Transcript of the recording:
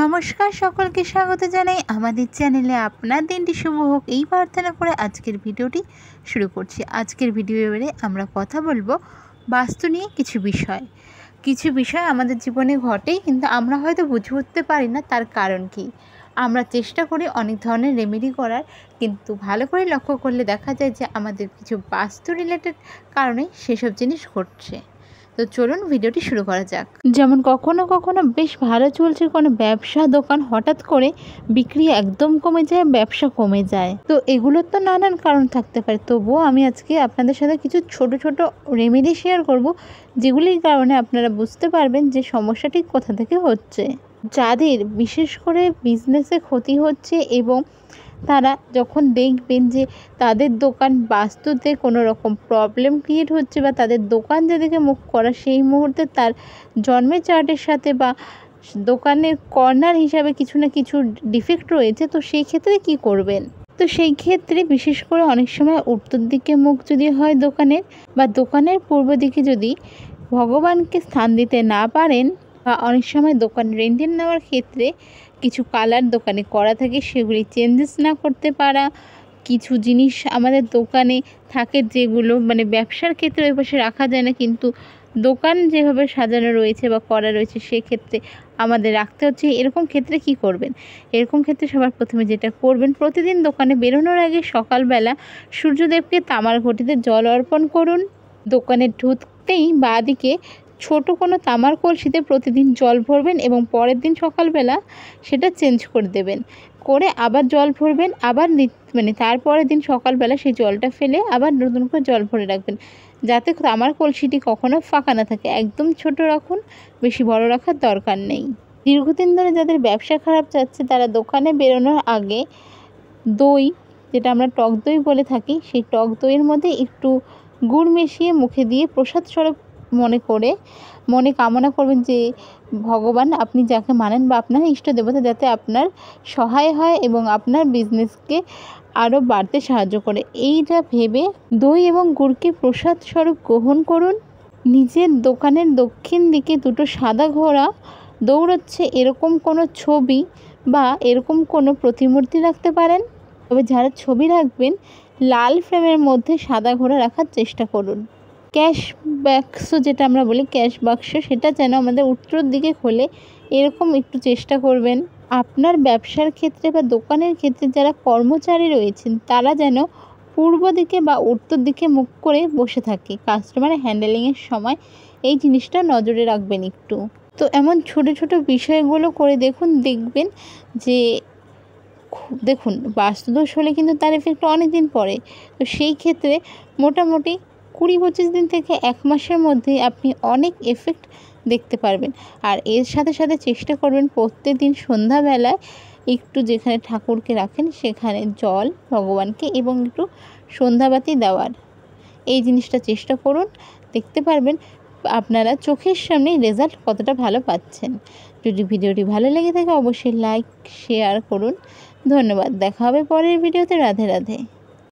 নমস্কার, সকলকে স্বাগত জানাই আমাদের চ্যানেলে। আপনার দিনটি শুভ হোক এই প্রার্থনা করে আজকের ভিডিওটি শুরু করছি। আজকের ভিডিওতে আমরা কথা বলবো বাস্তু নিয়ে কিছু বিষয় আমাদের জীবনে ঘটে, কিন্তু আমরা হয়তো বুঝে উঠতে পারি না তার কারণ কি। আমরা চেষ্টা করি অনেক ধরনের রেমেডি করার, কিন্তু ভালো করে লক্ষ্য করলে দেখা যায় যে আমাদের কিছু বাস্তু রিলেটেড কারণে সেসব জিনিস ঘটছে। তো চলুন ভিডিওটি শুরু করা যাক। যেমন কখনো কখনো বেশ ভালো চলছে কোনো ব্যবসা দোকান, হঠাৎ করে বিক্রি একদম কমে যায়, ব্যবসা কমে যায়। তো এগুলোর তো নানান কারণ থাকতে পারে, তবুও আমি আজকে আপনাদের সাথে কিছু ছোট ছোট রেমেডি শেয়ার করব, যেগুলির কারণে আপনারা বুঝতে পারবেন যে সমস্যাটি কোথা থেকে হচ্ছে। যাদের বিশেষ করে বিজনেসে ক্ষতি হচ্ছে এবং তারা যখন দেখবেন যে তাদের দোকান বাস্তুতে কোনো রকম প্রবলেম ক্রিয়েট হচ্ছে বা তাদের দোকান যেদিকে মুখ করা, সেই মুহূর্তে তার জন্মের চার্টের সাথে বা দোকানের কর্নার হিসাবে কিছু না কিছু ডিফেক্ট রয়েছে, তো সেই ক্ষেত্রে কি করবেন। তো সেই ক্ষেত্রে বিশেষ করে অনেক সময় উত্তর দিকে মুখ যদি হয় দোকানের, বা দোকানের পূর্ব দিকে যদি ভগবানকে স্থান দিতে না পারেন, বা অনেক সময় দোকান রেন্টের নেওয়ার ক্ষেত্রে কিছু কালার দোকানে করা থাকে, সেগুলি চেঞ্জেস না করতে পারা, কিছু জিনিস আমাদের দোকানে থাকে যেগুলো মানে ব্যবসার ক্ষেত্রে ওই পাশে রাখা যায় না, কিন্তু দোকান যেভাবে সাজানো রয়েছে বা করা রয়েছে সেক্ষেত্রে আমাদের রাখতে হচ্ছে। এরকম ক্ষেত্রে কি করবেন? এরকম ক্ষেত্রে সবার প্রথমে যেটা করবেন, প্রতিদিন দোকানে বেরোনোর আগে সকালবেলা সূর্যদেবকে তামার ঘটিতে জল অর্পণ করুন। দোকানে ঢুকতেই বাঁ দিকে ছোট কোনো তামার কলসিতে প্রতিদিন জল ভরবেন এবং পরের দিন সকালবেলা সেটা চেঞ্জ করে দেবেন, করে আবার জল ভরবেন, আবার তারপরের দিন সকালবেলা সেই জলটা ফেলে আবার নতুন করে জল ভরে রাখবেন, যাতে তামার কলসিটি কখনো ফাঁকা না থাকে। একদম ছোট রাখুন, বেশি বড় রাখার দরকার নেই। দীর্ঘদিন ধরে যাদের ব্যবসা খারাপ যাচ্ছে, তারা দোকানে বেরোনোর আগে দই, যেটা আমরা টক দই বলে থাকি, সেই টক দইয়ের মধ্যে একটু গুড় মিশিয়ে মুখে দিয়ে প্রসাদ স্বরূপ মনে কামনা করবেন যে ভগবান আপনি যাকে মানেন বা আপনার ইষ্ট দেবতা যাতে আপনার সহায় হয় এবং আপনার বিজনেসকে আরও বাড়তে সাহায্য করে। এইটা ভেবে দই এবং গুড়কে প্রসাদ স্বরূপ গ্রহণ করুন। নিজের দোকানের দক্ষিণ দিকে দুটো সাদা ঘোড়া দৌড়চ্ছে এরকম কোনো ছবি বা এরকম কোনো প্রতিমূর্তি রাখতে পারেন। তবে যারা ছবি রাখবেন, লাল ফ্রেমের মধ্যে সাদা ঘোড়া রাখার চেষ্টা করুন। ক্যাশ বাক্স, যেটা আমরা বলি ক্যাশ বাক্স, সেটা যেন আমাদের উত্তর দিকে খোলে, এরকম একটু চেষ্টা করবেন। আপনার ব্যবসার ক্ষেত্রে বা দোকানের ক্ষেত্রে যারা কর্মচারী রয়েছেন, তারা যেন পূর্ব দিকে বা উত্তর দিকে মুখ করে বসে থাকে কাস্টমার হ্যান্ডেলিংয়ের সময়। এই জিনিসটা নজরে রাখবেন একটু। তো এমন ছোট ছোট বিষয়গুলো করে দেখবেন যে দেখুন বাস্তুদোষ হলে কিন্তু তার এফেক্ট অনেক দিন পরে। তো সেই ক্ষেত্রে মোটামুটি 20-25 দিন থেকে 1 মাসের মধ্যে আপনি অনেক এফেক্ট দেখতে পারবেন। আর এর সাথে সাথে চেষ্টা করবেন প্রত্যেকদিন সন্ধ্যাবেলায় একটু যেখানে ঠাকুরকে রাখেন সেখানে জল ভগবানকে এবং একটু সন্ধ্যাবাতি দেওয়ার। এই জিনিসটা চেষ্টা করুন, দেখতে পারবেন আপনারা চোখের সামনে রেজাল্ট কতটা ভালো পাচ্ছেন। যদি ভিডিওটি ভালো লেগে থাকে অবশ্যই লাইক শেয়ার করুন। ধন্যবাদ। দেখা হবে পরের ভিডিওতে। রাধে রাধে।